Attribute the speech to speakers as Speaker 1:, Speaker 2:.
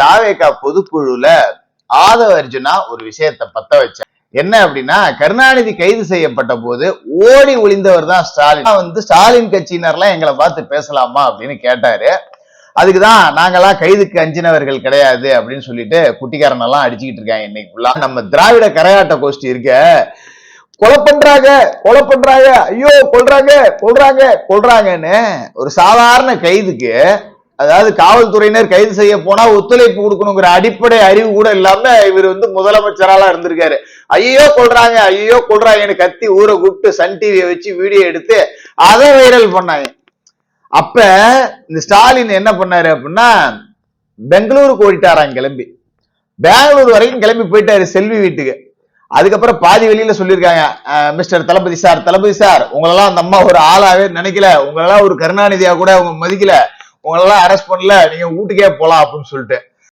Speaker 1: தாவேகா பொதுக்குழுல ஆதவ அர்ஜுனா ஒரு விஷயத்தை பத்த வச்சார். என்ன அப்படின்னா, கருணாநிதி கைது செய்யப்பட்ட போது ஓடி ஒளிந்தவர் தான் ஸ்டாலின். ஸ்டாலின் கட்சியினர்லாம் எங்களை பார்த்து பேசலாமா அப்படின்னு கேட்டாரு. அதுக்குதான் நாங்கெல்லாம் கைதுக்கு அஞ்சினவர்கள் கிடையாது அப்படின்னு சொல்லிட்டு குட்டிக்காரன் எல்லாம் அடிச்சுக்கிட்டு இருக்காங்க. இன்னைக்குள்ள நம்ம திராவிட கரையாட்ட கோஷ்டி இருக்க, கொலை பண்றாங்க, ஐயோ கொல்றாங்கன்னு ஒரு சாதாரண கைதுக்கு, அதாவது காவல்துறையினர் கைது செய்ய போனா ஒத்துழைப்பு கொடுக்கணுங்கிற அடிப்படை அறிவு கூட இல்லாம இவர் முதலமைச்சராலாம் இருந்திருக்காரு. ஐயோ கொல்றாங்கன்னு கத்தி ஊரை கூப்பிட்டு சன் டிவியை வச்சு வீடியோ எடுத்து அதை வைரல் பண்ணாங்க. அப்ப இந்த ஸ்டாலின் என்ன பண்ணாரு அப்படின்னா, பெங்களூருக்கு ஓடிட்டாராங்க. கிளம்பி பெங்களூர் வரைக்கும் கிளம்பி போயிட்டாரு செல்வி வீட்டுக்கு. அதுக்கப்புறம் பாதி வெளியில சொல்லியிருக்காங்க, மிஸ்டர் தளபதி சார் உங்களெல்லாம் அந்த அம்மா ஒரு ஆளாவே நினைக்கல, உங்களெல்லாம் ஒரு கருணாநிதியா கூட அவங்க மதிக்கல, உங்களெல்லாம் அரெஸ்ட் பண்ணல, நீங்க வீட்டுக்கே போலாம் அப்படின்னு சொல்லிட்டு